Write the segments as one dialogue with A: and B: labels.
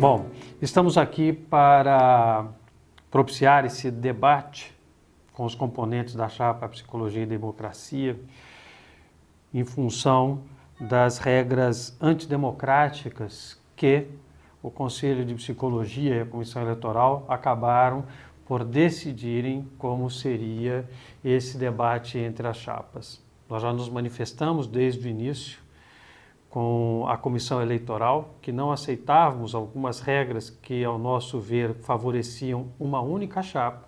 A: Bom, estamos aqui para propiciar esse debate com os componentes da chapa Psicologia e Democracia em função das regras antidemocráticas que o Conselho de Psicologia e a Comissão Eleitoral acabaram por decidirem como seria esse debate entre as chapas. Nós já nos manifestamos desde o início com a Comissão Eleitoral que não aceitávamos algumas regras que, ao nosso ver, favoreciam uma única chapa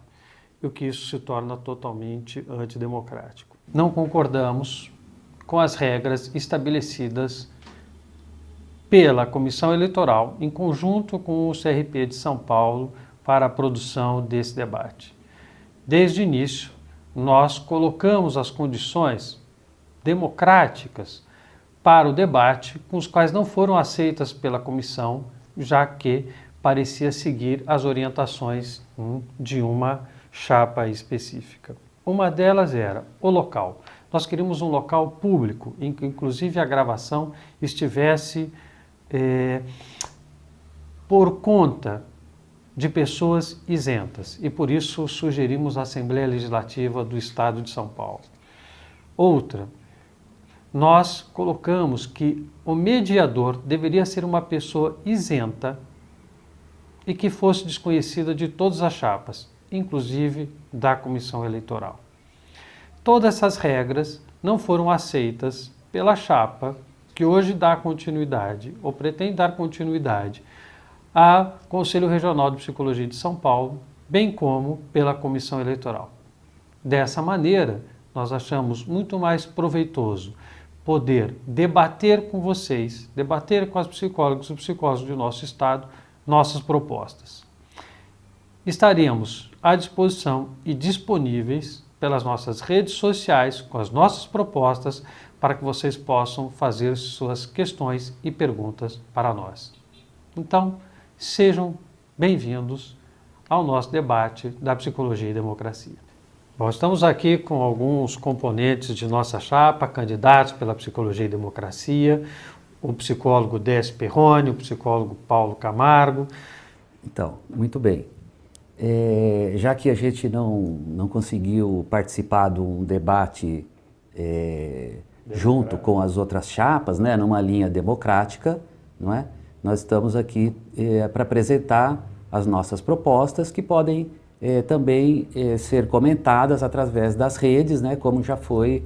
A: e o que isso se torna totalmente antidemocrático. Não concordamos com as regras estabelecidas pela Comissão Eleitoral em conjunto com o CRP de São Paulo para a produção desse debate. Desde o início, nós colocamos as condições democráticas para o debate, com os quais não foram aceitas pela comissão, já que parecia seguir as orientações de uma chapa específica. Uma delas era o local. Nós queríamos um local público, em que inclusive a gravação estivesse por conta de pessoas isentas, e por isso sugerimos a Assembleia Legislativa do Estado de São Paulo. Outra, nós colocamos que o mediador deveria ser uma pessoa isenta e que fosse desconhecida de todas as chapas, inclusive da Comissão Eleitoral. Todas essas regras não foram aceitas pela chapa que hoje dá continuidade, ou pretende dar continuidade, ao Conselho Regional de Psicologia de São Paulo, bem como pela Comissão Eleitoral. Dessa maneira, nós achamos muito mais proveitoso poder debater com vocês, debater com as psicólogas e psicólogos do nosso estado, nossas propostas. Estaremos à disposição e disponíveis pelas nossas redes sociais com as nossas propostas para que vocês possam fazer suas questões e perguntas para nós. Então, sejam bem-vindos ao nosso debate da Psicologia e Democracia. Bom, estamos aqui com alguns componentes de nossa chapa, candidatos pela Psicologia e Democracia, o psicólogo Décio Perrone, o psicólogo Paulo Camargo.
B: Então, muito bem. Já que a gente não conseguiu participar de um debate junto com as outras chapas, né, numa linha democrática, não é? Nós estamos aqui para apresentar as nossas propostas que podem também ser comentadas através das redes, né, como já foi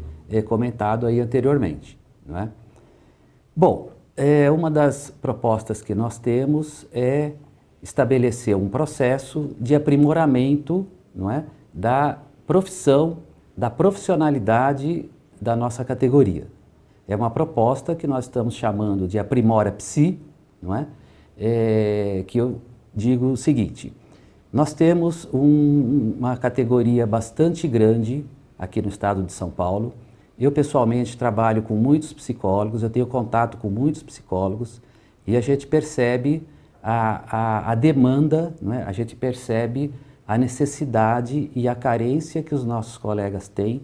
B: comentado aí anteriormente, não é? Bom, uma das propostas que nós temos é estabelecer um processo de aprimoramento, não é, da profissão, da profissionalidade da nossa categoria. É uma proposta que nós estamos chamando de Aprimora Psi, não é? Que eu digo o seguinte: nós temos uma categoria bastante grande aqui no estado de São Paulo. Eu pessoalmente trabalho com muitos psicólogos, eu tenho contato com muitos psicólogos e a gente percebe a demanda, não é? A gente percebe a necessidade e a carência que os nossos colegas têm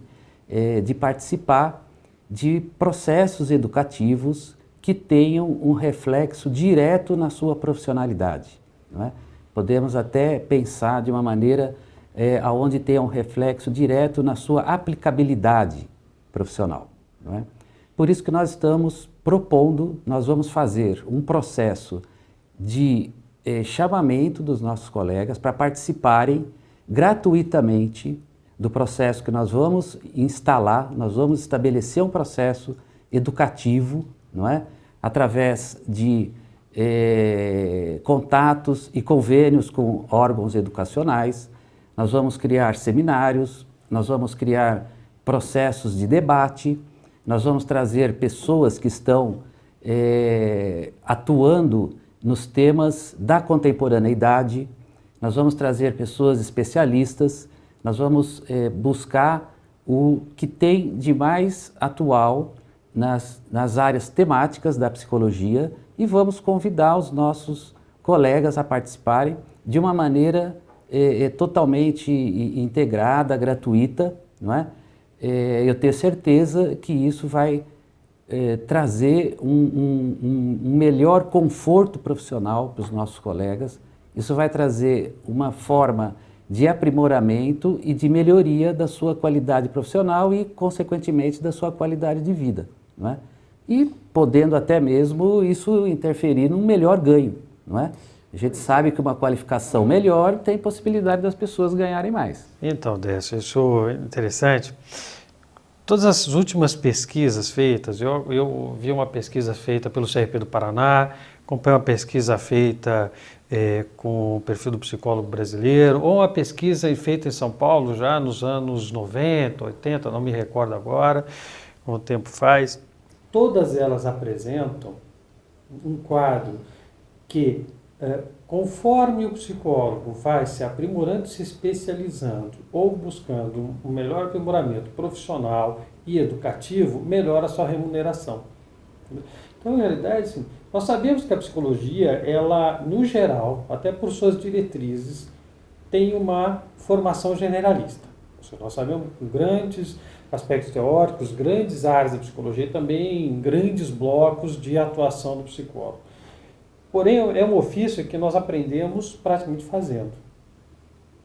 B: de participar de processos educativos que tenham um reflexo direto na sua profissionalidade, não é? Podemos até pensar de uma maneira onde tenha um reflexo direto na sua aplicabilidade profissional, não é? Por isso que nós estamos propondo, nós vamos fazer um processo de chamamento dos nossos colegas para participarem gratuitamente do processo que nós vamos instalar, nós vamos estabelecer um processo educativo, não é? Através de contatos e convênios com órgãos educacionais, nós vamos criar seminários, nós vamos criar processos de debate, nós vamos trazer pessoas que estão atuando nos temas da contemporaneidade, nós vamos trazer pessoas especialistas, nós vamos buscar o que tem de mais atual nas áreas temáticas da psicologia e vamos convidar os nossos colegas a participarem de uma maneira totalmente integrada, gratuita, não é? Eu tenho certeza que isso vai trazer um melhor conforto profissional para os nossos colegas. Isso vai trazer uma forma de aprimoramento e de melhoria da sua qualidade profissional e, consequentemente, da sua qualidade de vida, não é? E podendo até mesmo isso interferir num melhor ganho, não é? A gente sabe que uma qualificação melhor tem possibilidade das pessoas ganharem mais.
A: Então, Décio, isso é interessante. Todas as últimas pesquisas feitas, eu vi uma pesquisa feita pelo CRP do Paraná, acompanhei uma pesquisa feita com o perfil do psicólogo brasileiro, ou uma pesquisa feita em São Paulo já nos anos 90, 80, não me recordo agora, quanto tempo faz. Todas elas apresentam um quadro que, conforme o psicólogo vai se aprimorando, se especializando ou buscando um melhor aprimoramento profissional e educativo, melhora a sua remuneração. Então, na realidade, assim, nós sabemos que a psicologia, ela, no geral, até por suas diretrizes, tem uma formação generalista. Nós sabemos que grandes aspectos teóricos, grandes áreas da psicologia e também grandes blocos de atuação do psicólogo. Porém, é um ofício que nós aprendemos praticamente fazendo.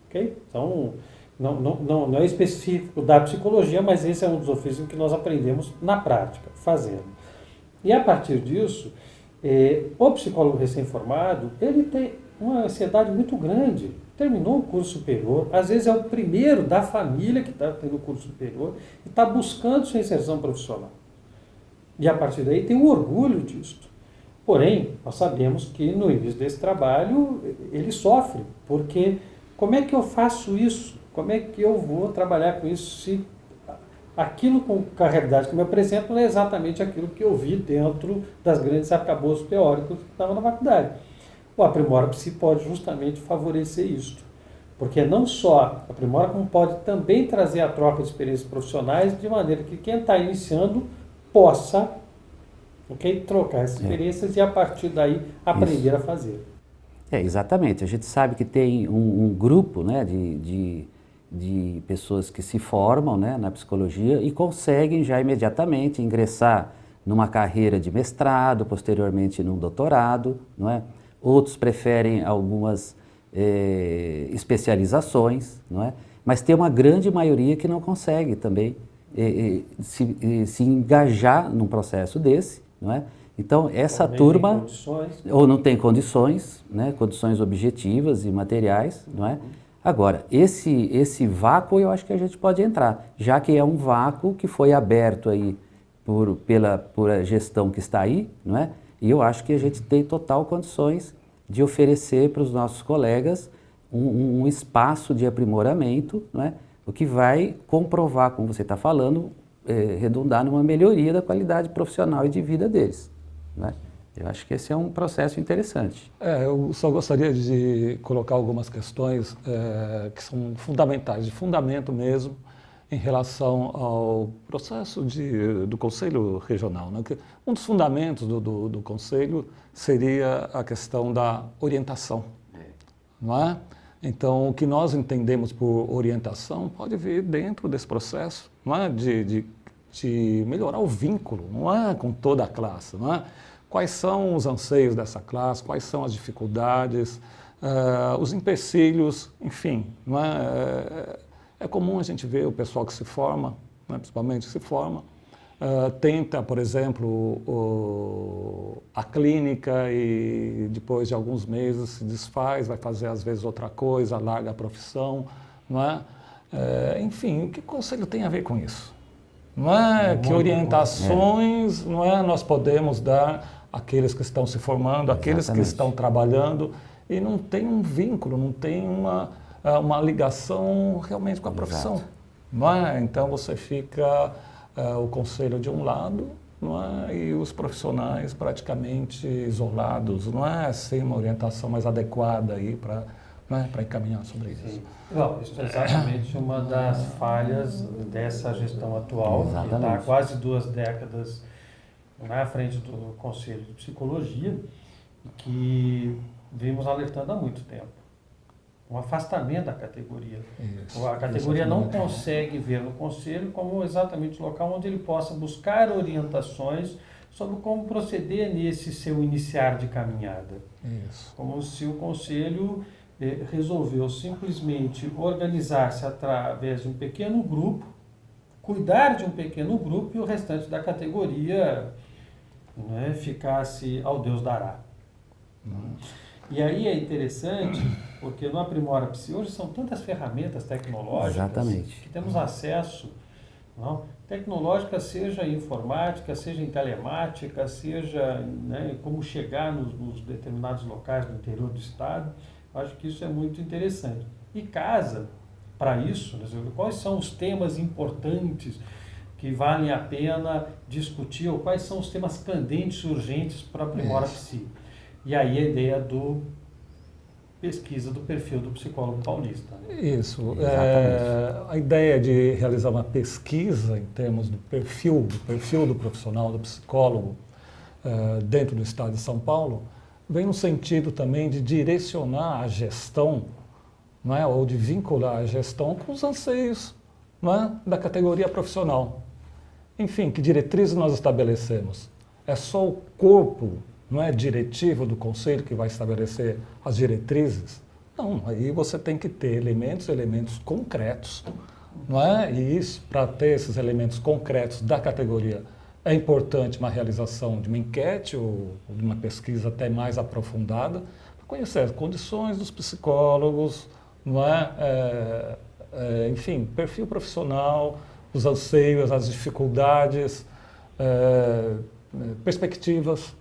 A: Okay? Então, não é específico da psicologia, mas esse é um dos ofícios que nós aprendemos na prática, fazendo. E a partir disso, o psicólogo recém-formado, ele tem uma ansiedade muito grande. Terminou o curso superior, às vezes é o primeiro da família que está tendo o curso superior e está buscando sua inserção profissional. E a partir daí tem um orgulho disso. Porém, nós sabemos que no início desse trabalho ele sofre, porque como é que eu faço isso? Como é que eu vou trabalhar com isso se aquilo com a realidade que me apresento não é exatamente aquilo que eu vi dentro das grandes arcabouços teóricos que estavam na faculdade? O Aprimora-se pode justamente favorecer isso, porque não só aprimora, como pode também trazer a troca de experiências profissionais de maneira que quem está iniciando possa trocar essas experiências e a partir daí aprender a fazer.
B: Exatamente. A gente sabe que tem um grupo, né, de pessoas que se formam, né, na psicologia e conseguem já imediatamente ingressar numa carreira de mestrado, posteriormente num doutorado, não é? Outros preferem algumas especializações, não é? Mas tem uma grande maioria que não consegue também se engajar num processo desse, não é? Então, essa turma, ou não tem condições, né? Condições objetivas e materiais, não é? Agora, esse vácuo eu acho que a gente pode entrar, já que é um vácuo que foi aberto aí por a gestão que está aí, não é? E eu acho que a gente tem total condições de oferecer para os nossos colegas um espaço de aprimoramento, não é? O que vai comprovar, como você está falando, redundar numa melhoria da qualidade profissional e de vida deles, não é? Eu acho que esse é um processo interessante.
C: Eu só gostaria de colocar algumas questões que são fundamentais, de fundamento mesmo, em relação ao processo do Conselho Regional, né? Um dos fundamentos do Conselho seria a questão da orientação, não é? Então, o que nós entendemos por orientação pode vir dentro desse processo, não é? De melhorar o vínculo, não é? Com toda a classe, não é? Quais são os anseios dessa classe, quais são as dificuldades, os empecilhos, enfim, não é? É comum a gente ver o pessoal que se forma, né, principalmente que se forma, tenta, por exemplo, a clínica e depois de alguns meses se desfaz, vai fazer às vezes outra coisa, larga a profissão, não é? Enfim, o que o Conselho tem a ver com isso? Não é? Que orientações não é, nós podemos dar àqueles que estão se formando, àqueles que estão trabalhando e não tem um vínculo, não tem uma ligação realmente com a profissão. Não é? Então você fica o conselho de um lado, não é? E os profissionais praticamente isolados, não é? Sem uma orientação mais adequada aí para encaminhar sobre isso.
A: Sim. Não, isso é exatamente uma das falhas dessa gestão atual, que está há quase 2 décadas na frente do Conselho de Psicologia, que vimos alertando há muito tempo. um afastamento da categoria.
C: Isso,
A: A categoria
C: isso é
A: não
C: fundamental.
A: consegue ver no conselho como exatamente o local onde ele possa buscar orientações sobre como proceder nesse seu iniciar de caminhada.
C: Isso.
A: Como se o conselho resolveu simplesmente organizar-se através de um pequeno grupo, cuidar de um pequeno grupo e o restante da categoria, né, ficasse ao Deus dará. E aí é interessante, porque no Aprimora-se hoje são tantas ferramentas tecnológicas
B: Exatamente.
A: que temos acesso, não? Tecnológica, seja em informática, seja em telemática, seja, né, como chegar nos determinados locais do interior do estado. Acho que isso é muito interessante. E casa para isso, né, quais são os temas importantes que valem a pena discutir, ou quais são os temas candentes, urgentes para a Aprimora-se. E aí a ideia do pesquisa do perfil do psicólogo paulista. Né?
C: Isso.
B: Exatamente.
C: A ideia de realizar uma pesquisa em termos do perfil do profissional, do psicólogo, dentro do estado de São Paulo, vem no sentido também de direcionar a gestão, não é? Ou de vincular a gestão com os anseios, não é? Da categoria profissional. Enfim, que diretrizes nós estabelecemos? É só o corpo, não é, diretivo do conselho que vai estabelecer as diretrizes? Não, aí você tem que ter elementos concretos, não é? E isso, para ter esses elementos concretos da categoria, é importante uma realização de uma enquete ou de uma pesquisa até mais aprofundada, para conhecer as condições dos psicólogos, não é? Enfim, perfil profissional, os anseios, as dificuldades, perspectivas,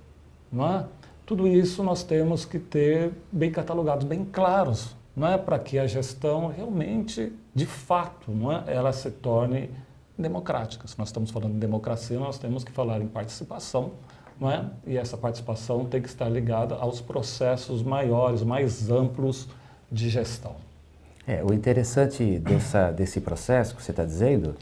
C: não é? Tudo isso nós temos que ter bem catalogados, bem claros, não é? Para que a gestão realmente, de fato, não é? Ela se torne democrática. Se nós estamos falando de democracia, nós temos que falar em participação, não é? E essa participação tem que estar ligada aos processos maiores, mais amplos de gestão.
B: O interessante desse processo que você está dizendo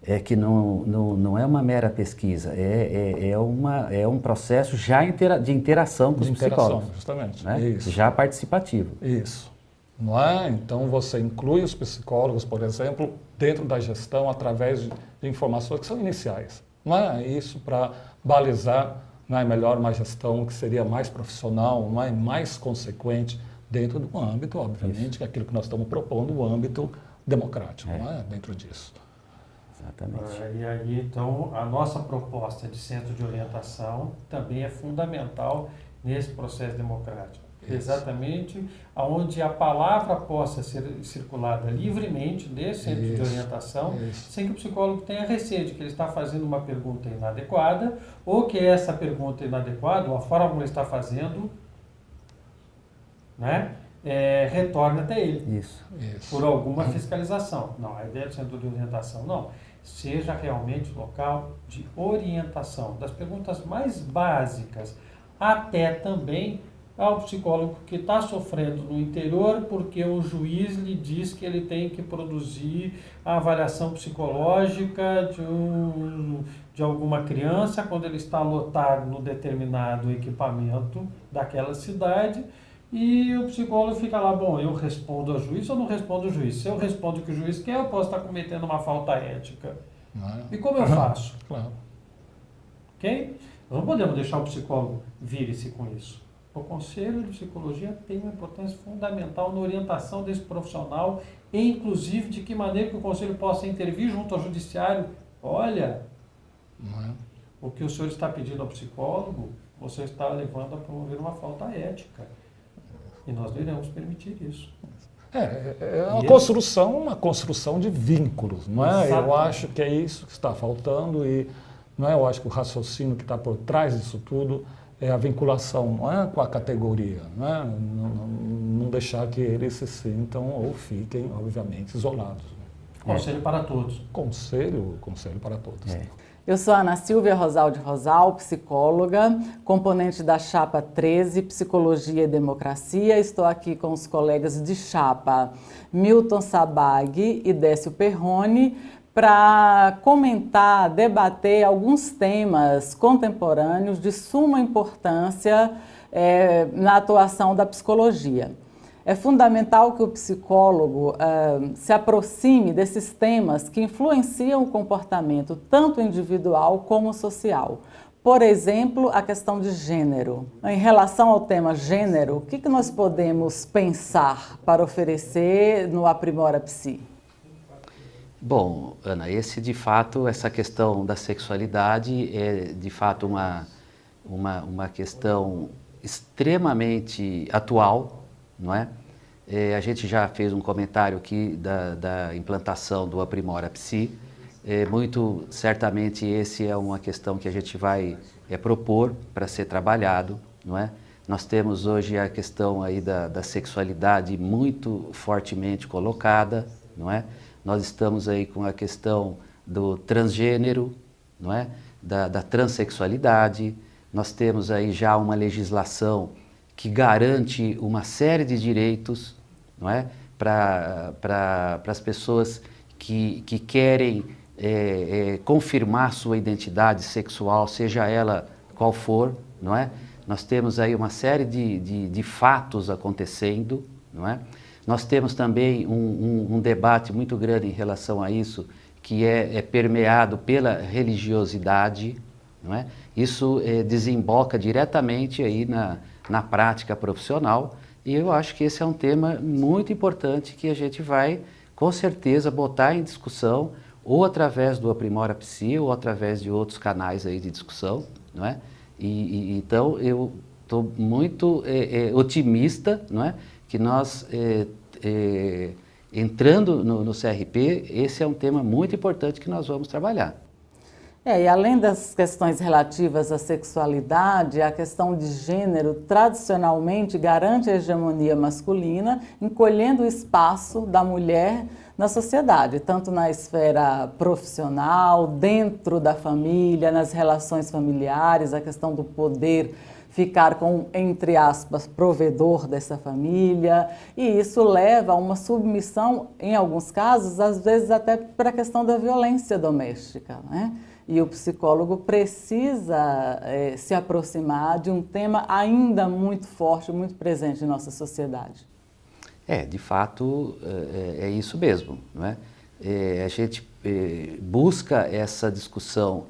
B: é que não é uma mera pesquisa, é um processo já de interação com os psicólogos.
C: Justamente.
B: Né?
C: Isso.
B: Já participativo.
C: Isso. Não é? Então você inclui os psicólogos, por exemplo, dentro da gestão através de informações que são iniciais. Não é? Isso para balizar, não é, melhor uma gestão que seria mais profissional, não é, mais consequente dentro do âmbito, obviamente, que é aquilo que nós estamos propondo, o âmbito democrático, não é? Dentro disso.
B: Exatamente.
A: E aí, então, a nossa proposta de centro de orientação também é fundamental nesse processo democrático. Isso. Exatamente onde a palavra possa ser circulada livremente desse centro de orientação, sem que o psicólogo tenha receio de que ele está fazendo uma pergunta inadequada, ou que essa pergunta inadequada, ou a forma como ele está fazendo, né, retorne até ele.
B: Isso.
A: Por alguma fiscalização. Não, a ideia do centro de orientação não. Seja realmente local de orientação, das perguntas mais básicas, até também ao psicólogo que está sofrendo no interior porque o juiz lhe diz que ele tem que produzir a avaliação psicológica de alguma criança quando ele está lotado no determinado equipamento daquela cidade. E o psicólogo fica lá, bom, eu respondo ao juiz ou não respondo ao juiz? Se eu respondo o que o juiz quer, eu posso estar cometendo uma falta ética. E como eu faço?
C: Claro.
A: Ok? Nós não podemos deixar o psicólogo vir-se com isso. O Conselho de Psicologia tem uma importância fundamental na orientação desse profissional e, inclusive, de que maneira que o Conselho possa intervir junto ao Judiciário. Olha, o que o senhor está pedindo ao psicólogo, você está levando a promover uma falta ética. E nós não iremos permitir isso.
C: É uma construção de vínculos, não é?
A: Exatamente.
C: Eu acho que é isso que está faltando e não é? Eu acho que o raciocínio que está por trás disso tudo é a vinculação, não é, com a categoria, não é? Não deixar que eles se sintam ou fiquem, obviamente, isolados.
A: Conselho para todos.
C: Conselho para todos.
D: Eu sou Ana Silvia Rosaldi Rosal, psicóloga, componente da Chapa 13, Psicologia e Democracia. Estou aqui com os colegas de chapa Milton Sabag e Décio Perrone para comentar, debater alguns temas contemporâneos de suma importância na atuação da psicologia. É fundamental que o psicólogo se aproxime desses temas que influenciam o comportamento tanto individual como social. Por exemplo, a questão de gênero. Em relação ao tema gênero, o que nós podemos pensar para oferecer no Aprimora Psi?
B: Bom, Ana, essa questão da sexualidade é de fato uma questão extremamente atual, não é? A gente já fez um comentário aqui da implantação do Aprimora Psi. Muito certamente esse é uma questão que a gente vai propor para ser trabalhado, não é? Nós temos hoje a questão aí da sexualidade muito fortemente colocada, não é? Nós estamos aí com a questão do transgênero, não é? Da transexualidade. Nós temos aí já uma legislação que garante uma série de direitos, não é? Para as pessoas que querem confirmar sua identidade sexual, seja ela qual for, não é? Nós temos aí uma série de fatos acontecendo, não é? Nós temos também um debate muito grande em relação a isso, que é permeado pela religiosidade, não é? Isso desemboca diretamente aí na prática profissional, e eu acho que esse é um tema muito importante que a gente vai, com certeza, botar em discussão, ou através do Aprimora Psi, ou através de outros canais aí de discussão, não é? Então, eu estou muito otimista, não é? Que nós, entrando no CRP, esse é um tema muito importante que nós vamos trabalhar.
D: E além das questões relativas à sexualidade, a questão de gênero tradicionalmente garante a hegemonia masculina, encolhendo o espaço da mulher na sociedade, tanto na esfera profissional, dentro da família, nas relações familiares, a questão do poder ficar com, entre aspas, provedor dessa família, e isso leva a uma submissão, em alguns casos, às vezes até para a questão da violência doméstica, né? E o psicólogo precisa se aproximar de um tema ainda muito forte, muito presente em nossa sociedade.
B: De fato, é isso mesmo, não é? A gente busca essa discussão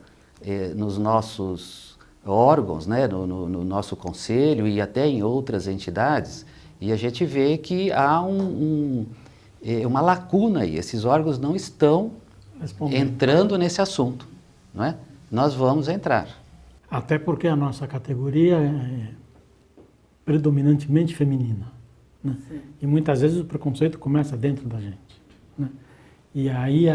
B: nos nossos órgãos, né? No nosso conselho e até em outras entidades, e a gente vê que há uma lacuna aí. Esses órgãos não estão entrando nesse assunto, não é? Nós vamos entrar.
E: Até porque a nossa categoria é predominantemente feminina, né? E muitas vezes o preconceito começa dentro da gente, né? E aí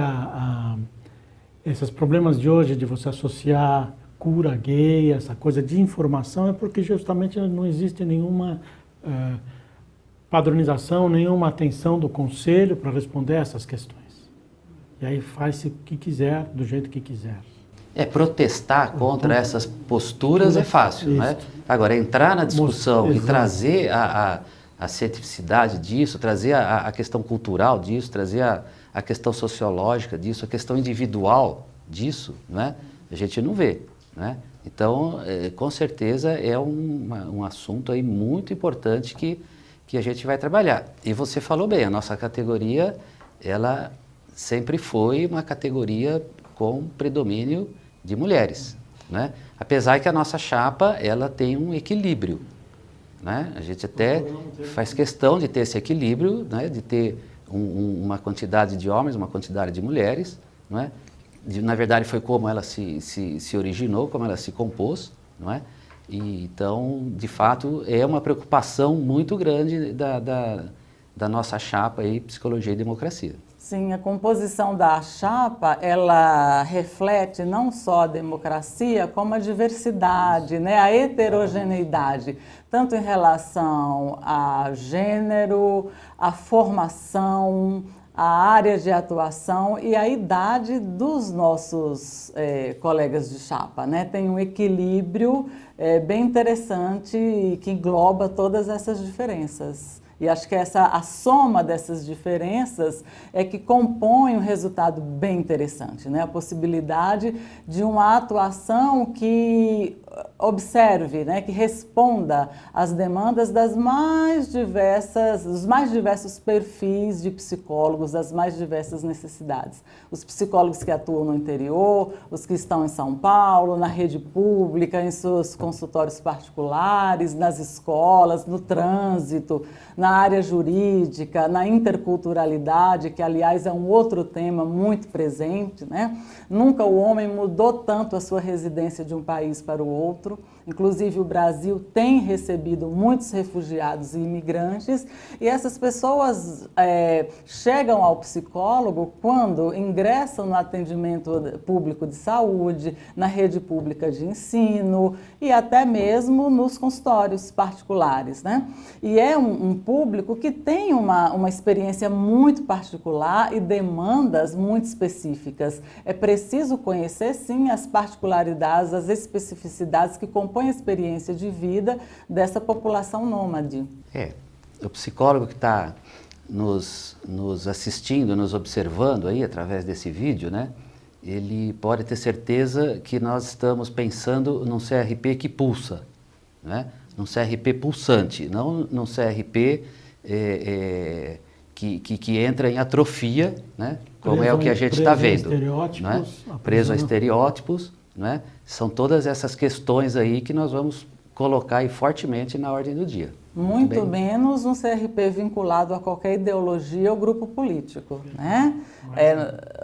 E: esses problemas de hoje de você associar cura gay, essa coisa de informação, é porque justamente não existe nenhuma padronização, nenhuma atenção do conselho para responder a essas questões. E aí faz-se o que quiser, do jeito que quiser.
B: Protestar contra essas posturas é fácil, né? Agora, entrar na discussão e trazer a cientificidade disso, trazer a questão cultural disso, trazer a questão sociológica disso, a questão individual disso, né? A gente não vê, né? Então, com certeza é um assunto aí muito importante que a gente vai trabalhar. E você falou bem, a nossa categoria, ela sempre foi uma categoria com predomínio de mulheres, né? Apesar que a nossa chapa, ela tem um equilíbrio, né? A gente até faz questão de ter esse equilíbrio, né? De ter uma quantidade de homens, uma quantidade de mulheres, não é? Na verdade, foi como ela se originou, como ela se compôs, não é? E, então, de fato, é uma preocupação muito grande da nossa chapa aí, Psicologia e Democracia.
D: Sim, a composição da chapa, ela reflete não só a democracia, como a diversidade, né? A heterogeneidade, tanto em relação a gênero, a formação, a área de atuação e a idade dos nossos colegas de chapa, né? Tem um equilíbrio bem interessante e que engloba todas essas diferenças. E acho que a soma dessas diferenças é que compõe um resultado bem interessante, né? A possibilidade de uma atuação que observe, né, que responda às demandas dos mais diversos perfis de psicólogos, das mais diversas necessidades. Os psicólogos que atuam no interior, os que estão em São Paulo, na rede pública, em seus consultórios particulares, nas escolas, no trânsito, na área jurídica, na interculturalidade, que aliás é um outro tema muito presente, né? Nunca o homem mudou tanto a sua residência de um país para o outro. Inclusive, o Brasil tem recebido muitos refugiados e imigrantes, e essas pessoas chegam ao psicólogo quando ingressam no atendimento público de saúde, na rede pública de ensino e até mesmo nos consultórios particulares, né? E é um público que tem uma experiência muito particular e demandas muito específicas. É preciso conhecer, sim, as particularidades, as especificidades que compõem a experiência de vida dessa população nômade.
B: O psicólogo que está nos assistindo, nos observando aí através desse vídeo, né? Ele pode ter certeza que nós estamos pensando num CRP que pulsa, né? Num CRP pulsante, não num CRP que entra em atrofia, né? Como é o que a gente está vendo. Né? Preso a estereótipos, né? São todas essas questões aí que nós vamos colocar aí fortemente na ordem do dia.
D: Muito menos um CRP vinculado a qualquer ideologia ou grupo político, né?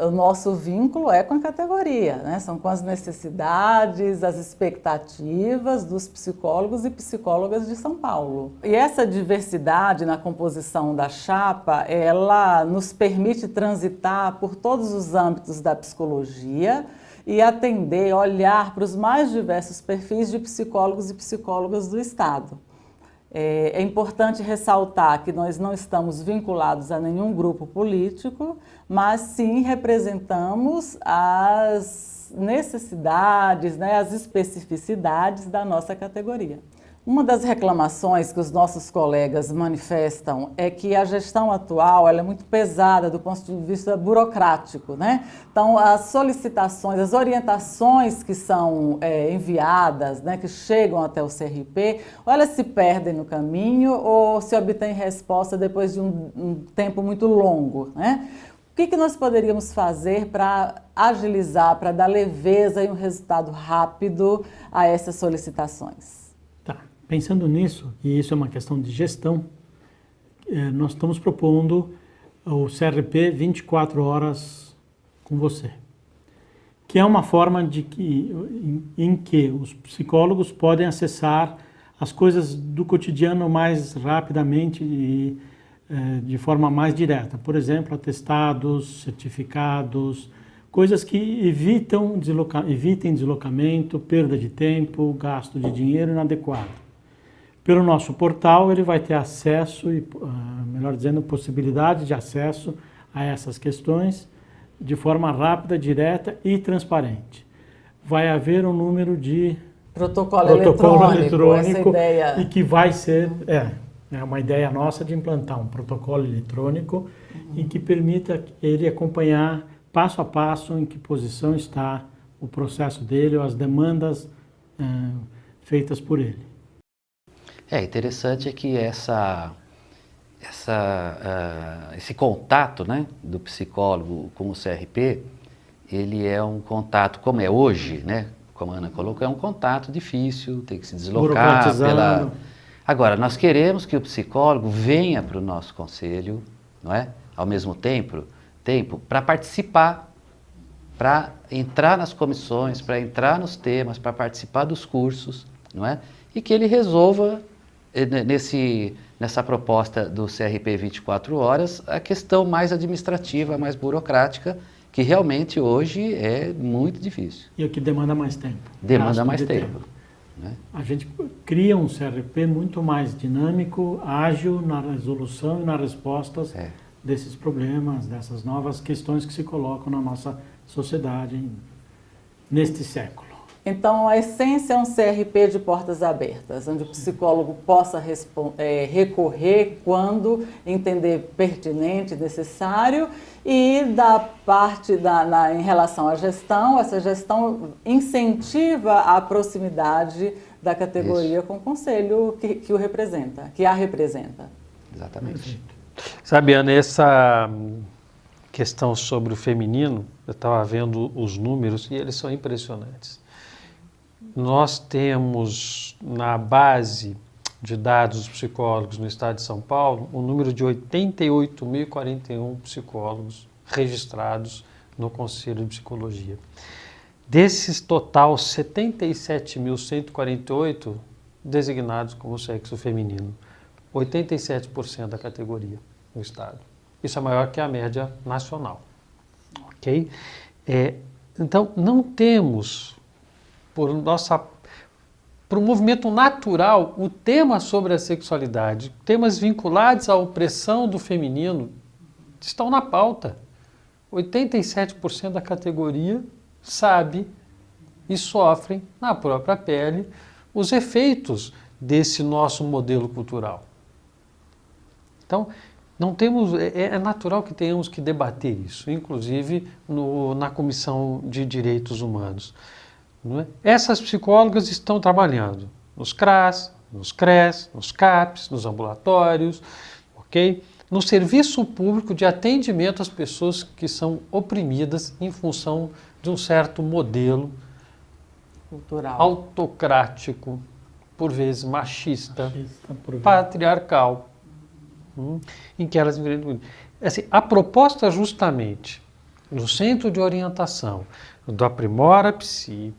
D: O nosso vínculo é com a categoria, né? São com as necessidades, as expectativas dos psicólogos e psicólogas de São Paulo. E essa diversidade na composição da chapa, ela nos permite transitar por todos os âmbitos da psicologia e atender, olhar para os mais diversos perfis de psicólogos e psicólogas do Estado. É importante ressaltar que nós não estamos vinculados a nenhum grupo político, mas sim representamos as necessidades, né, as especificidades da nossa categoria. Uma das reclamações que os nossos colegas manifestam é que a gestão atual ela é muito pesada do ponto de vista burocrático, né? Então, as solicitações, as orientações que são enviadas, né, que chegam até o CRP, ou elas se perdem no caminho ou se obtém resposta depois de um tempo muito longo, né? O que nós poderíamos fazer para agilizar, para dar leveza e um resultado rápido a essas solicitações?
E: Pensando nisso, e isso é uma questão de gestão, nós estamos propondo o CRP 24 horas com você, que é uma forma em que os psicólogos podem acessar as coisas do cotidiano mais rapidamente e de forma mais direta. Por exemplo, atestados, certificados, coisas que evitem deslocamento, perda de tempo, gasto de dinheiro inadequado. Pelo nosso portal, ele vai ter acesso, melhor dizendo, possibilidade de acesso a essas questões de forma rápida, direta e transparente. Vai haver um número de
D: protocolo eletrônico, essa ideia.
E: E que vai ser, é uma ideia nossa de implantar um protocolo eletrônico em que permita ele acompanhar passo a passo em que posição está o processo dele ou as demandas feitas por ele.
B: Interessante que esse contato, né, do psicólogo com o CRP, ele é um contato, como é hoje, né, como a Ana colocou, é um contato difícil, tem que se deslocar Agora, nós queremos que o psicólogo venha para o nosso conselho, não é? Ao mesmo tempo para participar, para entrar nas comissões, para entrar nos temas, para participar dos cursos, não é? E que ele resolva nessa proposta do CRP 24 horas, a questão mais administrativa, mais burocrática, que realmente hoje é muito difícil.
E: E o que demanda mais tempo.
B: Demanda mais tempo. Né?
E: A gente cria um CRP muito mais dinâmico, ágil na resolução e nas respostas desses problemas, dessas novas questões que se colocam na nossa sociedade neste século.
D: Então, a essência é um CRP de portas abertas, onde o psicólogo possa recorrer quando entender pertinente, necessário, e da parte em relação à gestão, essa gestão incentiva a proximidade da categoria com o conselho que o representa, que a representa.
B: Exatamente.
A: Sabe, Ana, essa questão sobre o feminino, eu estava vendo os números e eles são impressionantes. Nós temos na base de dados dos psicólogos no estado de São Paulo um número de 88.041 psicólogos registrados no Conselho de Psicologia. Desses total, 77.148 designados como sexo feminino, 87% da categoria no estado. Isso é maior que a média nacional, ok? Então, não temos, por um movimento natural, o tema sobre a sexualidade, temas vinculados à opressão do feminino, estão na pauta. 87% da categoria sabe e sofrem na própria pele os efeitos desse nosso modelo cultural. Então, não temos, é natural que tenhamos que debater isso, inclusive na Comissão de Direitos Humanos. Não é? Essas psicólogas estão trabalhando nos CRAS, nos CRES, nos CAPs, nos ambulatórios, ok? No serviço público de atendimento às pessoas que são oprimidas em função de um certo modelo
D: Cultural,
A: autocrático, por vezes machista,
E: por vezes.
A: patriarcal, em que elas enfrentam. Assim, a proposta justamente no Centro de Orientação do Aprimora Psi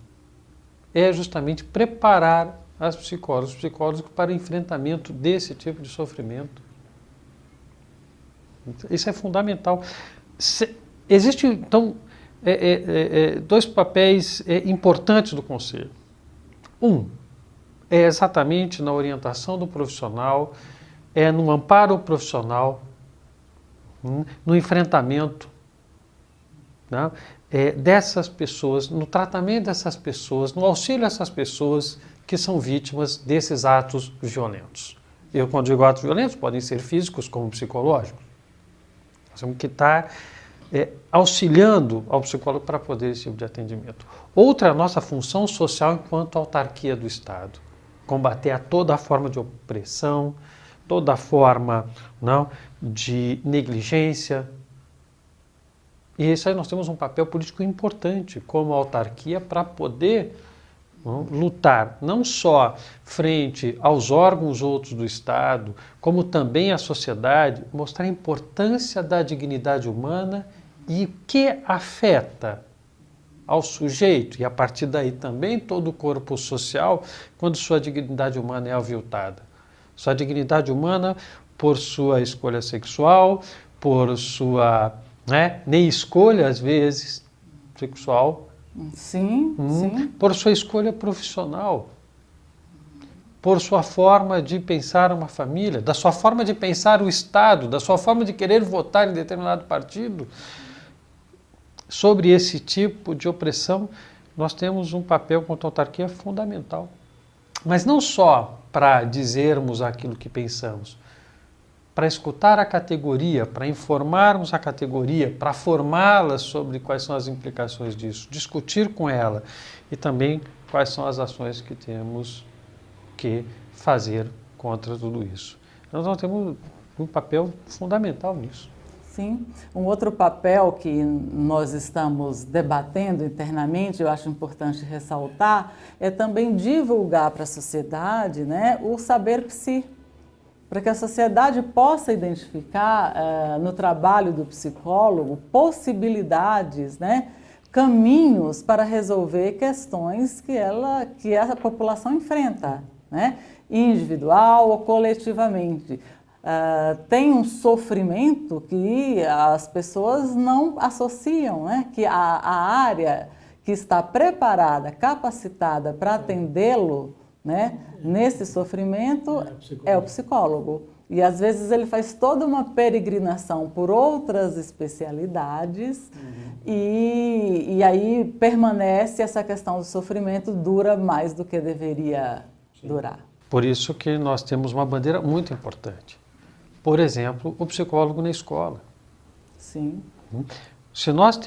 A: é justamente preparar os psicólogos para o enfrentamento desse tipo de sofrimento. Isso é fundamental. Existem, então, dois papéis importantes do Conselho. Um é exatamente na orientação do profissional, no amparo profissional, no enfrentamento, né, dessas pessoas, no tratamento dessas pessoas, no auxílio a essas pessoas que são vítimas desses atos violentos. Eu, quando digo atos violentos, podem ser físicos como psicológicos. Nós temos que estar auxiliando ao psicólogo para poder esse tipo de atendimento. Outra é a nossa função social enquanto autarquia do Estado. Combater a toda forma de opressão, toda forma de negligência. E isso aí nós temos um papel político importante como autarquia para poder lutar não só frente aos órgãos outros do Estado, como também à sociedade, mostrar a importância da dignidade humana e o que afeta ao sujeito, e a partir daí também todo o corpo social, quando sua dignidade humana é aviltada. Sua dignidade humana por sua escolha sexual, por sua nem escolha às vezes sexual,
D: sim, sim,
A: por sua escolha profissional, por sua forma de pensar uma família, da sua forma de pensar o Estado, da sua forma de querer votar em determinado partido. Sobre esse tipo de opressão, nós temos um papel quanto autarquia fundamental. Mas não só para dizermos aquilo que pensamos, para escutar a categoria, para informarmos a categoria, para formá-la sobre quais são as implicações disso, discutir com ela e também quais são as ações que temos que fazer contra tudo isso. Nós temos um papel fundamental nisso.
D: Sim. Um outro papel que nós estamos debatendo internamente, eu acho importante ressaltar, é também divulgar para a sociedade, o saber psi, para que a sociedade possa identificar no trabalho do psicólogo possibilidades, caminhos para resolver questões que a população enfrenta, individual ou coletivamente. Tem um sofrimento que as pessoas não associam, que a área que está preparada, capacitada para atendê-lo, nesse sofrimento é o psicólogo. E às vezes ele faz toda uma peregrinação por outras especialidades e aí permanece essa questão do sofrimento, dura mais do que deveria durar.
A: Por isso que nós temos uma bandeira muito importante. Por exemplo, o psicólogo na escola.
D: Sim.
A: Se nós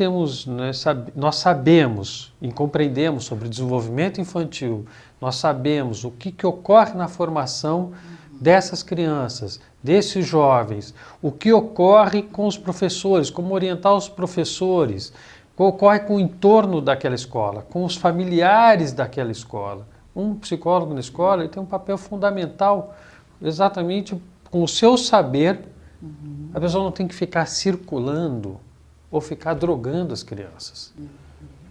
A: nós sabemos e compreendemos sobre desenvolvimento infantil, nós sabemos o que ocorre na formação dessas crianças, desses jovens, o que ocorre com os professores, como orientar os professores, o que ocorre com o entorno daquela escola, com os familiares daquela escola. Um psicólogo na escola ele tem um papel fundamental, exatamente com o seu saber. A pessoa não tem que ficar circulando ou ficar drogando as crianças.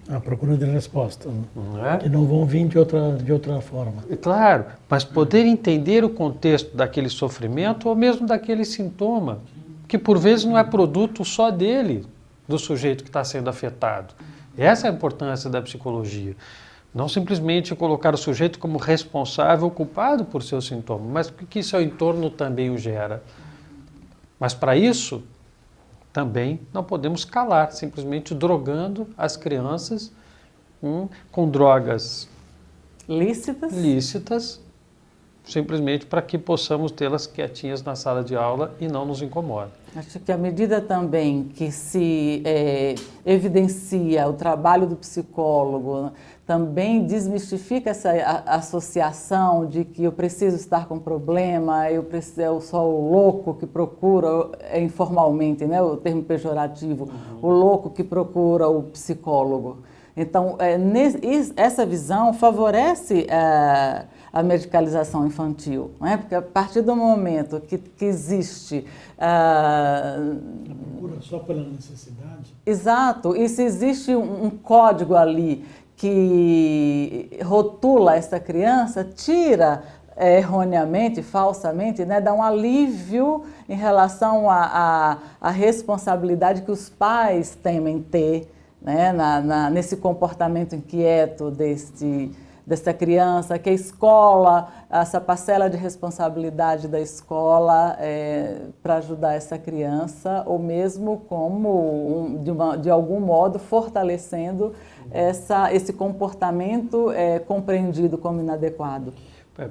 E: A procura de resposta, né?
A: Não é?
E: Que não vão vir de outra forma.
A: Claro, mas poder entender o contexto daquele sofrimento ou mesmo daquele sintoma, que por vezes não é produto só dele, do sujeito que está sendo afetado. Essa é a importância da psicologia. Não simplesmente colocar o sujeito como responsável, culpado por seu sintoma, mas o que seu entorno também o gera. Mas para isso, também não podemos calar, simplesmente drogando as crianças com drogas lícitas, simplesmente para que possamos tê-las quietinhas na sala de aula e não nos incomodem.
D: Acho que à medida também que se evidencia o trabalho do psicólogo, também desmistifica essa associação de que eu preciso estar com problema, eu sou o louco que procura, informalmente, né, o termo pejorativo, o louco que procura o psicólogo. Então, essa visão favorece a medicalização infantil, né? Porque a partir do momento que existe...
E: Procura só pela necessidade.
D: Exato, e se existe um código ali que rotula essa criança, tira erroneamente, falsamente, né, dá um alívio em relação à responsabilidade que os pais temem ter, né, nesse comportamento inquieto dessa criança, que a escola, essa parcela de responsabilidade da escola para ajudar essa criança, ou mesmo como, de algum modo, fortalecendo esse comportamento compreendido como inadequado.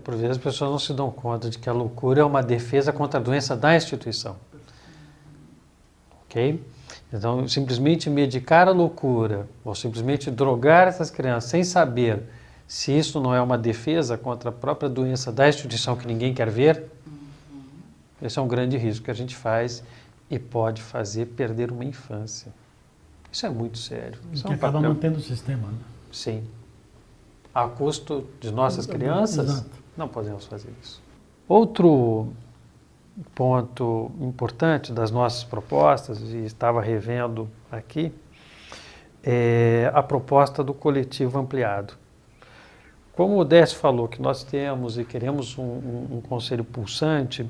A: Por vezes as pessoas não se dão conta de que a loucura é uma defesa contra a doença da instituição. Ok? Então, simplesmente medicar a loucura, ou simplesmente drogar essas crianças sem saber se isso não é uma defesa contra a própria doença da instituição que ninguém quer ver, esse é um grande risco que a gente faz e pode fazer perder uma infância. Isso é muito sério. Isso
E: que
A: é um
E: acaba
A: papel...
E: mantendo o sistema, né?
A: Sim. A custo de nossas crianças,
E: Exato.
A: não podemos fazer isso. Outro ponto importante das nossas propostas, e estava revendo aqui, é a proposta do coletivo ampliado. Como o Décio falou que nós temos e queremos um conselho pulsante,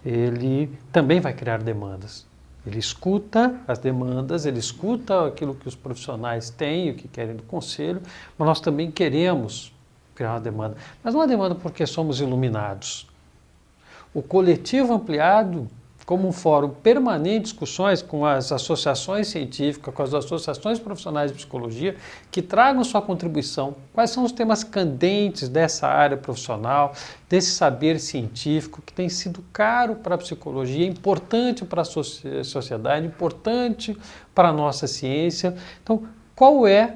A: ele também vai criar demandas. Ele escuta as demandas, ele escuta aquilo que os profissionais têm, o que querem do conselho, mas nós também queremos criar uma demanda. Mas não é uma demanda porque somos iluminados. O coletivo ampliado, como um fórum permanente de discussões com as associações científicas, com as associações profissionais de psicologia, que tragam sua contribuição. Quais são os temas candentes dessa área profissional, desse saber científico que tem sido caro para a psicologia, importante para a sociedade, importante para a nossa ciência. Então, qual é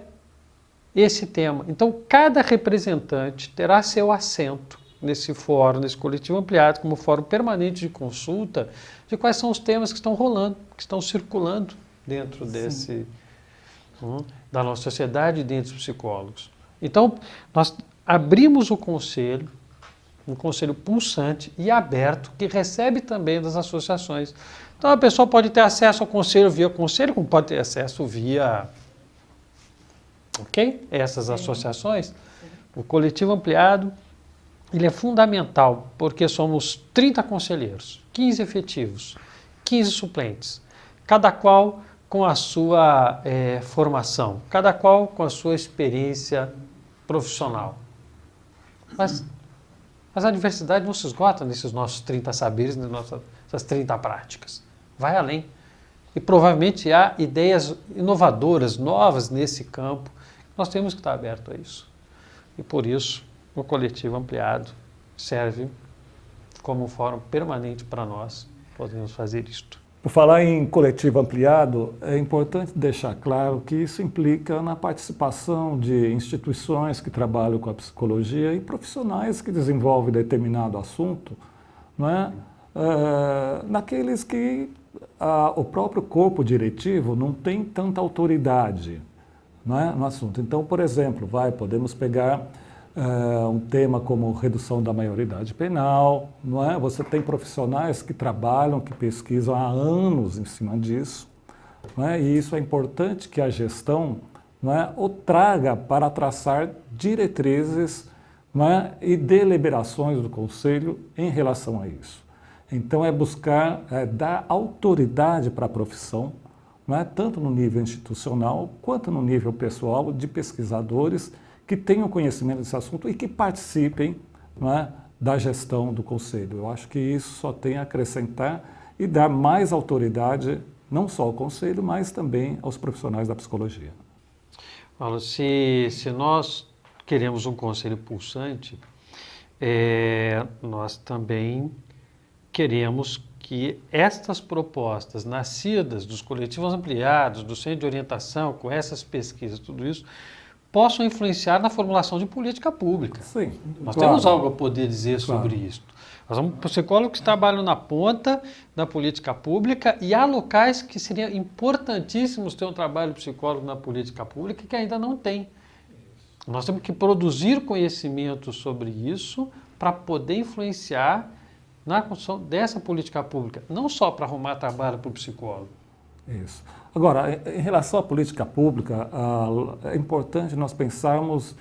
A: esse tema? Então, cada representante terá seu assento nesse fórum, nesse coletivo ampliado, como fórum permanente de consulta, de quais são os temas que estão rolando, que estão circulando dentro da nossa sociedade e dentro dos psicólogos. Então, nós abrimos o conselho, um conselho pulsante e aberto, que recebe também das associações. Então, a pessoa pode ter acesso ao conselho via conselho, como pode ter acesso via essas associações. O coletivo ampliado, ele é fundamental, porque somos 30 conselheiros, 15 efetivos, 15 suplentes, cada qual com a sua formação, cada qual com a sua experiência profissional. Mas a diversidade não se esgota nesses nossos 30 saberes, nessas 30 práticas. Vai além. E provavelmente há ideias inovadoras, novas nesse campo. Nós temos que estar abertos a isso. E por isso, o coletivo ampliado serve como um fórum permanente para nós. Podemos fazer isto.
C: Por falar em coletivo ampliado, é importante deixar claro que isso implica na participação de instituições que trabalham com a psicologia e profissionais que desenvolvem determinado assunto, não é? Naqueles que o próprio corpo diretivo não tem tanta autoridade, não é, no assunto. Então, por exemplo, podemos pegar um tema como redução da maioridade penal, não é? Você tem profissionais que trabalham, que pesquisam há anos em cima disso, não é? E isso é importante que a gestão, não é, o traga para traçar diretrizes, não é, e deliberações do Conselho em relação a isso. Então é buscar dar autoridade para a profissão, não é, tanto no nível institucional quanto no nível pessoal de pesquisadores que tenham conhecimento desse assunto e que participem, não é, da gestão do Conselho. Eu acho que isso só tem a acrescentar e dar mais autoridade, não só ao Conselho, mas também aos profissionais da psicologia.
A: Paulo, se nós queremos um Conselho pulsante, nós também queremos que estas propostas nascidas dos coletivos ampliados, do centro de orientação, com essas pesquisas, tudo isso, possam influenciar na formulação de política pública.
C: Sim,
A: Nós
C: claro.
A: temos algo a poder dizer
C: Claro.
A: sobre isso. Nós vamos psicólogos que trabalham na ponta da política pública e há locais que seriam importantíssimos ter um trabalho psicólogo na política pública que ainda não tem. Nós temos que produzir conhecimento sobre isso para poder influenciar na construção dessa política pública, não só para arrumar trabalho para o psicólogo.
C: Isso. Agora, em relação à política pública, é importante nós pensarmos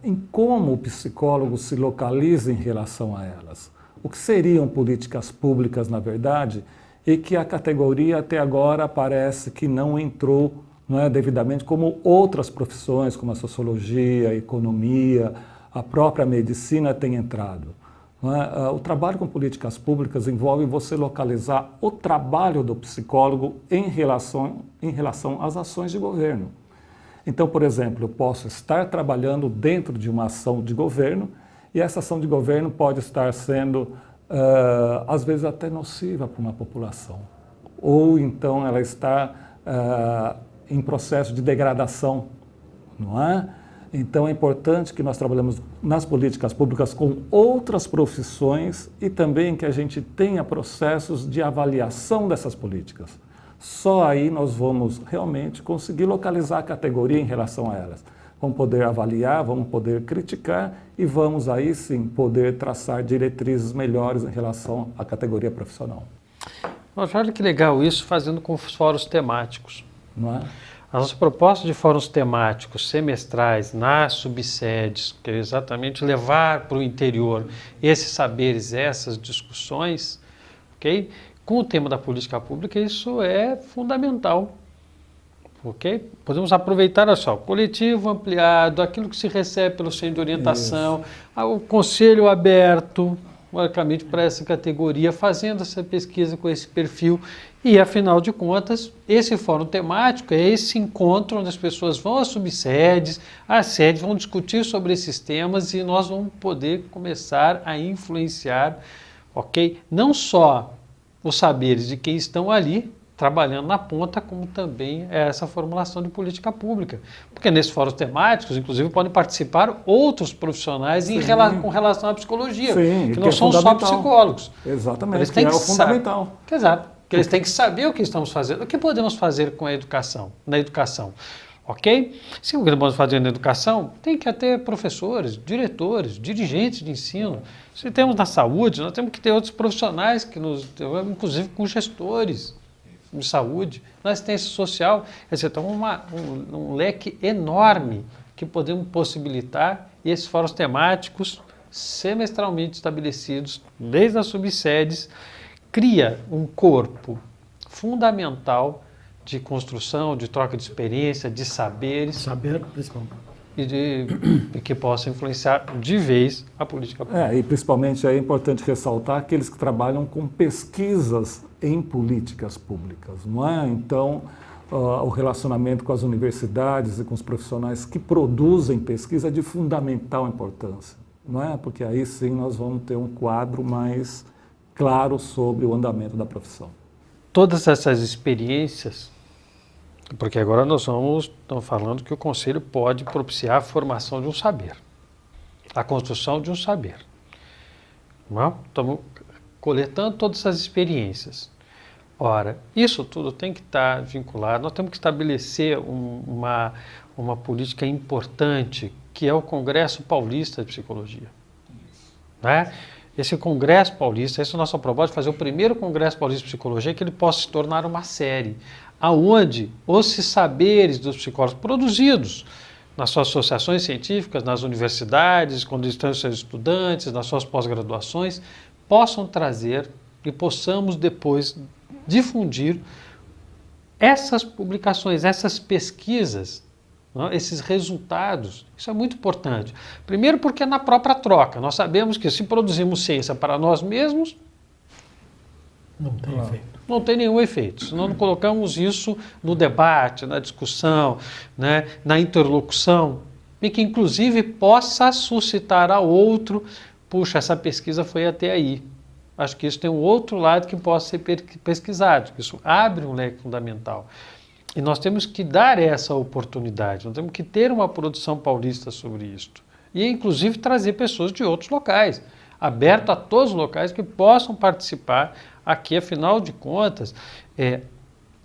C: em como o psicólogo se localiza em relação a elas. O que seriam políticas públicas, na verdade, e que a categoria até agora parece que não entrou, não é, devidamente, como outras profissões, como a sociologia, a economia, a própria medicina tem entrado. O trabalho com políticas públicas envolve você localizar o trabalho do psicólogo em relação às ações de governo. Então, por exemplo, eu posso estar trabalhando dentro de uma ação de governo e essa ação de governo pode estar sendo, às vezes, até nociva para uma população. Ou então ela está em processo de degradação, não é? Então é importante que nós trabalhemos nas políticas públicas com outras profissões e também que a gente tenha processos de avaliação dessas políticas. Só aí nós vamos realmente conseguir localizar a categoria em relação a elas. Vamos poder avaliar, vamos poder criticar e vamos aí sim poder traçar diretrizes melhores em relação à categoria profissional.
A: Mas olha que legal isso fazendo com os fóruns temáticos.
C: Não é?
A: As propostas de fóruns temáticos semestrais nas subsedes, que é exatamente levar para o interior esses saberes, essas discussões, ok? Com o tema da política pública, isso é fundamental, ok? Podemos aproveitar, olha só, o coletivo ampliado, aquilo que se recebe pelo centro de orientação, o conselho aberto, logicamente, para essa categoria, fazendo essa pesquisa com esse perfil. E, afinal de contas, esse fórum temático é esse encontro onde as pessoas vão às subsedes, às sedes, vão discutir sobre esses temas e nós vamos poder começar a influenciar, ok? Não só os saberes de quem estão ali, trabalhando na ponta, como também essa formulação de política pública. Porque nesses fóruns temáticos, inclusive, podem participar outros profissionais com relação à psicologia,
C: Sim,
A: que não são só psicólogos.
C: Exatamente,
A: Eles têm
C: que é o fundamental.
A: Exato. Porque eles têm que saber o que estamos fazendo. O que podemos fazer com a educação, na educação? Ok? Se o que podemos fazer na educação, tem que ter professores, diretores, dirigentes de ensino. Se temos na saúde, nós temos que ter outros profissionais, inclusive com gestores de saúde, na assistência social. Quer dizer, então um leque enorme que podemos possibilitar e esses fóruns temáticos semestralmente estabelecidos, desde as subsedes, cria um corpo fundamental de construção, de troca de experiência, de saberes.
E: Saber, principalmente.
A: E que possa influenciar de vez a política pública.
C: E principalmente é importante ressaltar aqueles que trabalham com pesquisas em políticas públicas, não é? Então, o relacionamento com as universidades e com os profissionais que produzem pesquisa é de fundamental importância, não é? Porque aí sim nós vamos ter um quadro mais claro sobre o andamento da profissão.
A: Todas essas experiências, porque agora nós estamos falando que o Conselho pode propiciar a formação de um saber, a construção de um saber. Não é? Estamos coletando todas essas experiências. Ora, isso tudo tem que estar vinculado, nós temos que estabelecer uma política importante, que é o Congresso Paulista de Psicologia. Né? Esse Congresso Paulista, essa é a nossa proposta, de fazer o primeiro Congresso Paulista de Psicologia, que ele possa se tornar uma série, aonde os saberes dos psicólogos produzidos nas suas associações científicas, nas universidades, quando estão os seus estudantes, nas suas pós-graduações, possam trazer e possamos depois difundir essas publicações, essas pesquisas, não é? Esses resultados. Isso é muito importante. Primeiro porque é na própria troca. Nós sabemos que se produzimos ciência para nós mesmos,
E: Não tem efeito.
A: não tem nenhum efeito. Se nós não colocamos isso no debate, na discussão, né, na interlocução, e que inclusive possa suscitar a outro, puxa, essa pesquisa foi até aí. Acho que isso tem um outro lado que possa ser pesquisado. Isso abre um leque fundamental. E nós temos que dar essa oportunidade, nós temos que ter uma produção paulista sobre isto. E inclusive trazer pessoas de outros locais, aberto a todos os locais que possam participar aqui, afinal de contas,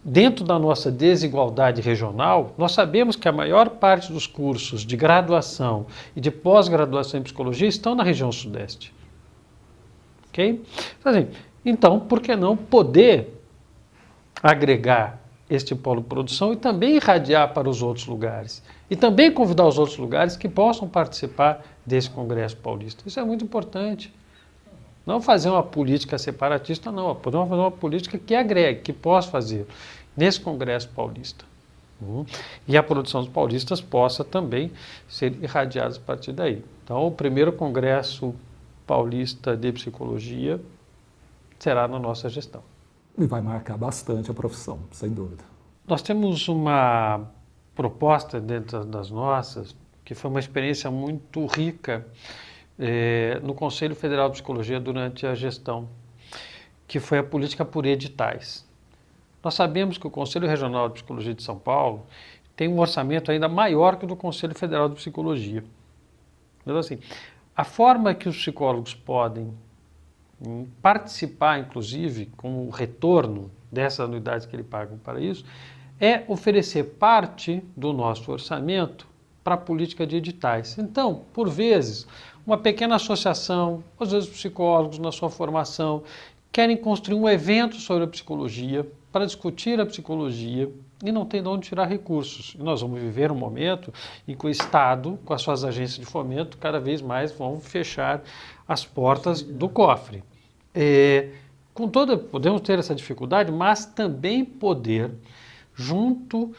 A: dentro da nossa desigualdade regional, nós sabemos que a maior parte dos cursos de graduação e de pós-graduação em psicologia estão na região sudeste. Ok? Então, por que não poder agregar este polo de produção e também irradiar para os outros lugares? E também convidar os outros lugares que possam participar desse Congresso Paulista. Isso é muito importante. Não fazer uma política separatista, não. Podemos fazer uma política que agregue, que possa fazer nesse Congresso Paulista. E a produção dos paulistas possa também ser irradiada a partir daí. Então, o primeiro Congresso Paulista de Psicologia será na nossa gestão.
C: E vai marcar bastante a profissão, sem dúvida.
A: Nós temos uma proposta dentro das nossas, que foi uma experiência muito rica no Conselho Federal de Psicologia durante a gestão, que foi a política por editais. Nós sabemos que o Conselho Regional de Psicologia de São Paulo tem um orçamento ainda maior que o do Conselho Federal de Psicologia. Então, assim, a forma que os psicólogos podem participar, inclusive, com o retorno dessas anuidades que eles pagam para isso, é oferecer parte do nosso orçamento para a política de editais. Então, por vezes, uma pequena associação, às vezes psicólogos na sua formação, querem construir um evento sobre a psicologia, para discutir a psicologia, e não tem de onde tirar recursos. E nós vamos viver um momento em que o Estado, com as suas agências de fomento, cada vez mais vão fechar as portas do cofre. Podemos ter essa dificuldade, mas também poder, junto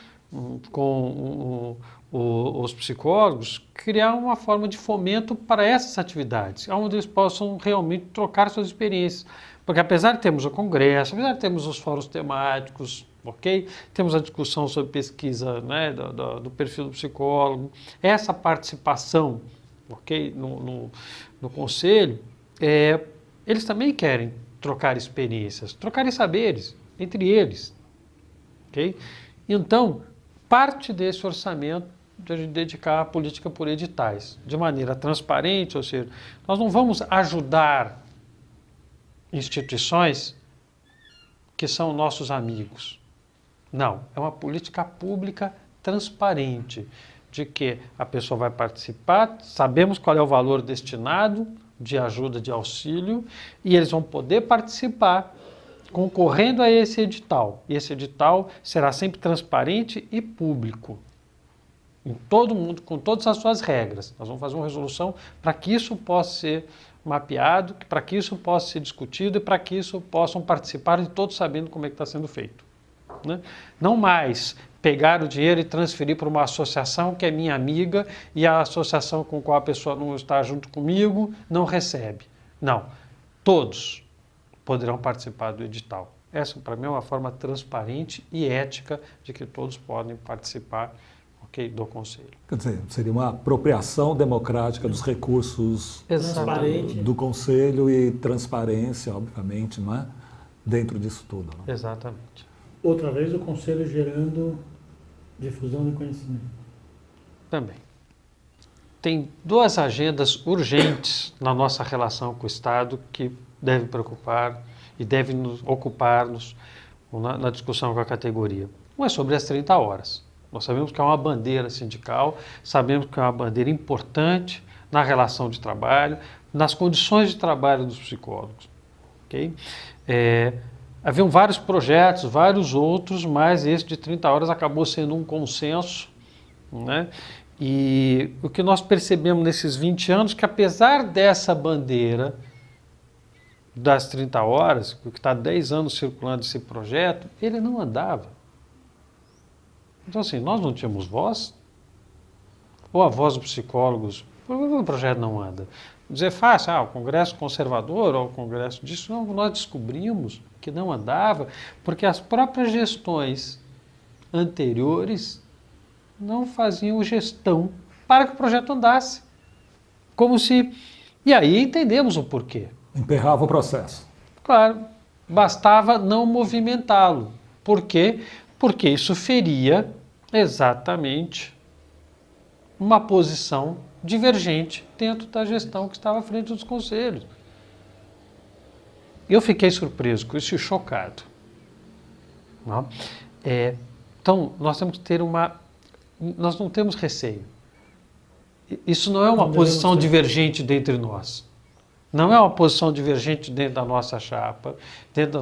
A: com os psicólogos, criar uma forma de fomento para essas atividades, onde eles possam realmente trocar suas experiências. Porque apesar de termos o congresso, apesar de termos os fóruns temáticos, ok? Temos a discussão sobre pesquisa, né, do perfil do psicólogo, essa participação, ok, no conselho, eles também querem trocar experiências, trocarem saberes entre eles, ok? Então, parte desse orçamento de a gente dedicar à política por editais, de maneira transparente, ou seja, nós não vamos ajudar instituições que são nossos amigos. Não, é uma política pública transparente, de que a pessoa vai participar, sabemos qual é o valor destinado de ajuda, de auxílio, e eles vão poder participar concorrendo a esse edital. E esse edital será sempre transparente e público, em todo mundo, com todas as suas regras. Nós vamos fazer uma resolução para que isso possa ser mapeado, para que isso possa ser discutido e para que isso possam participar de todos sabendo como é que está sendo feito. Né? Não mais pegar o dinheiro e transferir para uma associação que é minha amiga e a associação com a qual a pessoa não está junto comigo não recebe. Não, todos poderão participar do edital. Essa, para mim, é uma forma transparente e ética de que todos podem participar, ok, do Conselho.
C: Quer dizer, seria uma apropriação democrática dos recursos
E: Transparente.
C: do Conselho e transparência, obviamente, não é? Dentro disso tudo. Não?
A: Exatamente.
E: Outra vez o Conselho gerando difusão de conhecimento.
A: Também. Tem duas agendas urgentes na nossa relação com o Estado que devem preocupar e devem nos ocupar-nos na discussão com a categoria. Um é sobre as 30 horas. Nós sabemos que é uma bandeira sindical, sabemos que é uma bandeira importante na relação de trabalho, nas condições de trabalho dos psicólogos. Okay? Haviam vários projetos, vários outros, mas esse de 30 horas acabou sendo um consenso, né? E o que nós percebemos nesses 20 anos, que apesar dessa bandeira das 30 horas, que está há 10 anos circulando esse projeto, ele não andava. Então, assim, nós não tínhamos voz, ou a voz dos psicólogos, por que o projeto não anda? Dizer fácil, o Congresso conservador, ou o Congresso disso, não, nós descobrimos que não andava, porque as próprias gestões anteriores não faziam gestão para que o projeto andasse. Como se... E aí entendemos o porquê.
C: Emperrava o processo.
A: Claro, bastava não movimentá-lo. Por quê? Porque isso feria exatamente uma posição divergente dentro da gestão que estava à frente dos conselhos. Eu fiquei surpreso com isso e chocado. Não? Então, nós temos que ter nós não temos receio. Isso não é uma posição divergente dentre nós. Não é uma posição divergente dentro da nossa chapa, dentro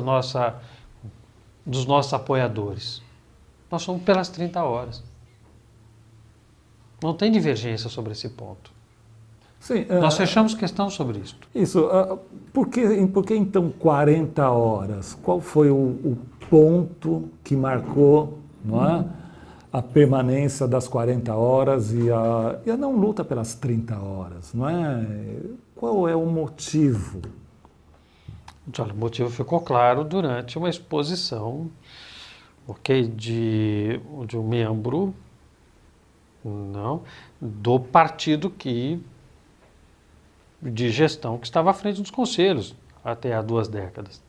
A: dos nossos apoiadores. Nós somos pelas 30 horas. Não tem divergência sobre esse ponto.
C: Sim,
A: Nós fechamos questão sobre isso.
C: Isso. Por que então 40 horas? Qual foi o ponto que marcou, não é, a permanência das 40 horas e a não luta pelas 30 horas? Não é? Qual é o motivo?
A: Olha, o motivo ficou claro durante uma exposição, ok, de um membro do partido de gestão que estava à frente dos conselhos até há 2 décadas.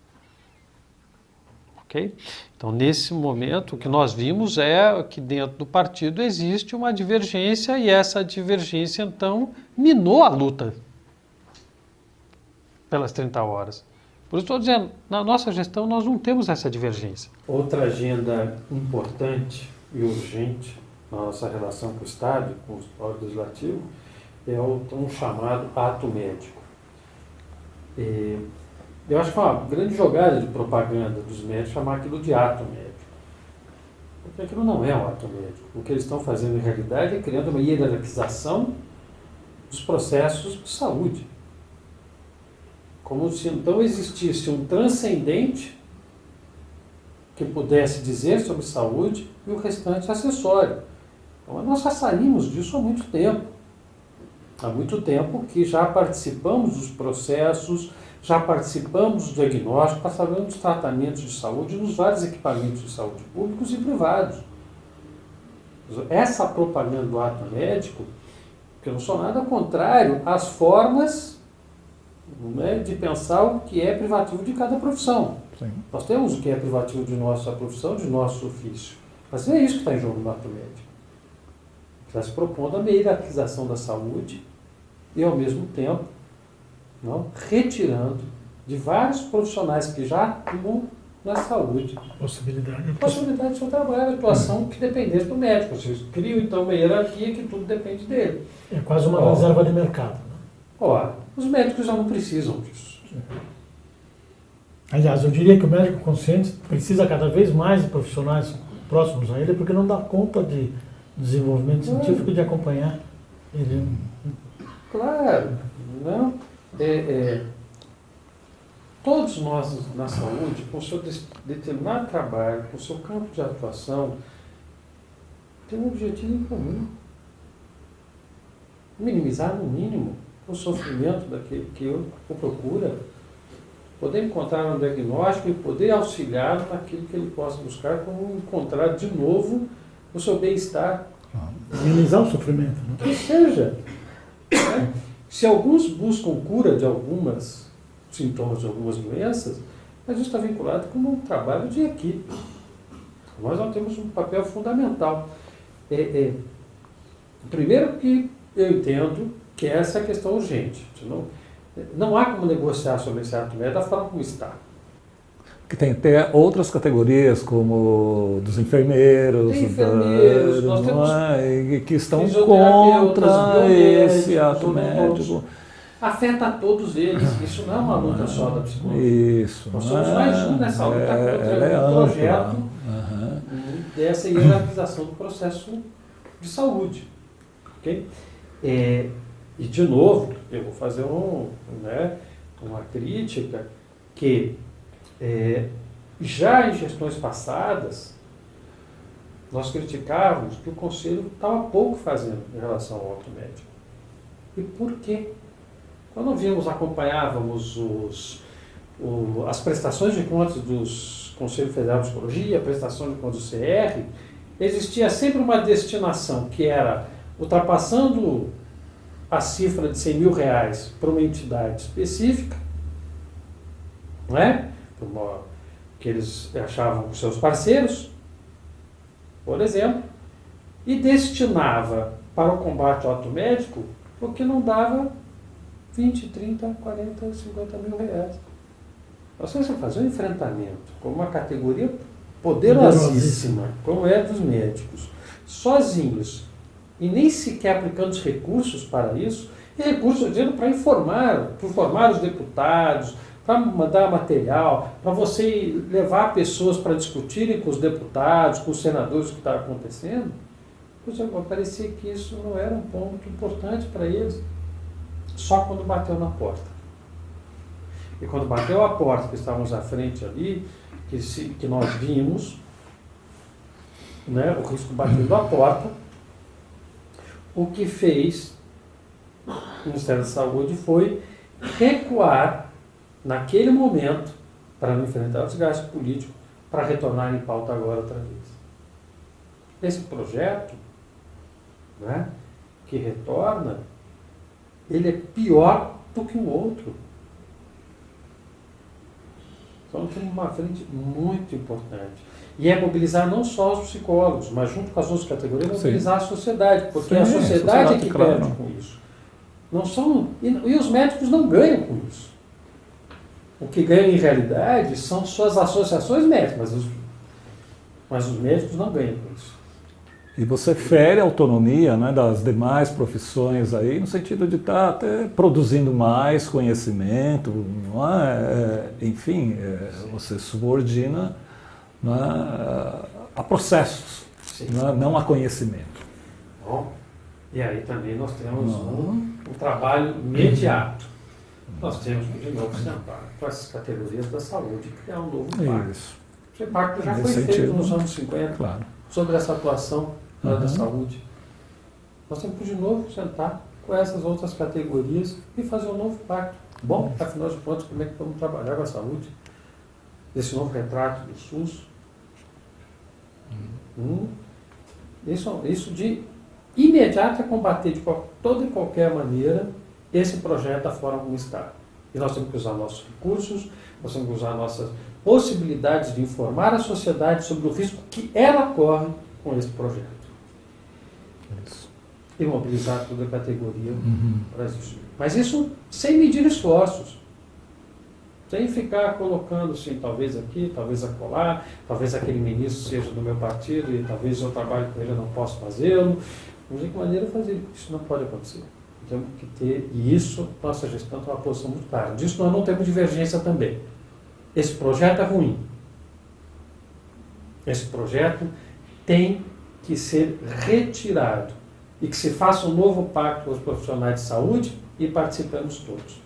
A: Okay? Então, nesse momento, o que nós vimos é que dentro do partido existe uma divergência e essa divergência, então, minou a luta pelas 30 horas. Por isso estou dizendo, na nossa gestão nós não temos essa divergência. Outra agenda importante e urgente na nossa relação com o Estado, com o Poder Legislativo, é o tão chamado ato médico. Eu acho que é uma grande jogada de propaganda dos médicos chamar aquilo de ato médico. Porque aquilo não é um ato médico. O que eles estão fazendo em realidade é criando uma hierarquização dos processos de saúde. Como se então existisse um transcendente que pudesse dizer sobre saúde e o restante acessório. Então, nós já saímos disso há muito tempo. Há muito tempo que já participamos dos processos, já participamos do diagnóstico, sabemos dos tratamentos de saúde nos vários equipamentos de saúde públicos e privados. Essa propaganda do ato médico, que eu não sou nada contrário às formas, né, de pensar o que é privativo de cada profissão.
C: Sim.
A: Nós temos o que é privativo de nossa profissão, de nosso ofício. Mas não é isso que está em jogo no ato médico. Está se propondo a hierarquização da saúde e, ao mesmo tempo, retirando de vários profissionais que já atuam na saúde
E: Possibilidade
A: de seu trabalho, atuação que dependesse do médico. Vocês criam, então, uma hierarquia que tudo depende dele.
E: É quase uma reserva de mercado. Né?
A: Ora, os médicos já não precisam disso.
E: Aliás, eu diria que o médico consciente precisa cada vez mais de profissionais próximos a ele, porque não dá conta de desenvolvimento científico de acompanhar ele.
A: Claro, não. Todos nós na saúde, com o seu determinado trabalho, com o seu campo de atuação, tem um objetivo em comum. Minimizar, no mínimo, o sofrimento daquele que o procura. poder encontrar um diagnóstico e poder auxiliar naquilo que ele possa buscar, como encontrar de novo o seu bem-estar.
E: Minimizar o sofrimento. Né?
A: Ou seja, né, se alguns buscam cura de algumas sintomas de algumas doenças, mas isso está vinculado com um trabalho de equipe. Nós não temos um papel fundamental. Primeiro que eu entendo que essa é a questão urgente. Não há como negociar sobre esse ato médico da forma como está.
C: Que tem até outras categorias, como dos enfermeiros,
A: Tem enfermeiros, nós temos
C: que estão
A: fisioterapeutas,
C: contra esse
A: biomédicos,
C: ato médico.
A: Afeta a todos eles. Isso não é uma luta só da psicologia.
C: Isso.
A: Nós somos mais um nessa luta contra o projeto dessa hierarquização do processo de saúde. Okay? E, de novo, eu vou fazer uma crítica que já em gestões passadas nós criticávamos que o Conselho estava pouco fazendo em relação ao auto médico. E por quê? Quando acompanhávamos as prestações de contas dos Conselho Federal de Psicologia, a prestação de contas do CR, existia sempre uma destinação que era ultrapassando a cifra de R$100 mil para uma entidade específica, não é? Que eles achavam com seus parceiros, por exemplo, e destinava para o combate ao ato médico o que não dava 20, 30, 40, 50 mil reais. Nós temos que fazer um enfrentamento com uma categoria poderosíssima, como é dos médicos, sozinhos, e nem sequer aplicando os recursos para isso, e recursos, eu digo, para informar os deputados, para mandar material, para você levar pessoas para discutirem com os deputados, com os senadores o que está acontecendo. Parecia que isso não era um ponto importante para eles, só quando bateu na porta. E quando bateu a porta, que estávamos à frente ali, que nós vimos, né, o risco batendo a porta, o que fez o Ministério da Saúde foi recuar naquele momento para não enfrentar o desgaste político, para retornar em pauta agora outra vez. Esse projeto, né, que retorna, ele é pior do que o outro. Então temos uma frente muito importante. E é mobilizar não só os psicólogos, mas junto com as outras categorias, mobilizar a sociedade, porque é a sociedade que perde com isso. Não são, e os médicos não ganham com isso. O que ganham em realidade são suas associações médicas, mas os médicos não ganham com isso.
C: E você fere a autonomia, né, das demais profissões aí, no sentido de estar até produzindo mais conhecimento, não é? Enfim, você subordina, não é, a processos, não a conhecimento.
A: Bom, e aí também nós temos um trabalho imediato. Nós temos que, de novo, sentar com essas categorias da saúde e criar um novo pacto. Esse pacto já foi feito nos anos 50,
C: claro,
A: sobre essa atuação da saúde. Nós temos que, de novo, sentar com essas outras categorias e fazer um novo pacto. Bom, afinal de contas, como é que vamos trabalhar com a saúde? Esse novo retrato do SUS. Isso de imediato é combater de toda e qualquer maneira esse projeto da forma como está. E nós temos que usar nossos recursos, nós temos que usar nossas possibilidades de informar a sociedade sobre o risco que ela corre com esse projeto. E mobilizar toda a categoria para isso. Mas isso sem medir esforços. Sem ficar colocando, assim, talvez aqui, talvez acolá, talvez aquele ministro seja do meu partido e talvez eu trabalhe com ele e não posso fazê-lo. De que maneira fazer? Isso não pode acontecer. Temos que ter, e isso, nossa gestão tem uma posição muito clara. Disso nós não temos divergência também. Esse projeto é ruim. Esse projeto tem que ser retirado e que se faça um novo pacto com os profissionais de saúde e participemos todos.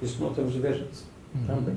A: Isso não temos divergência também.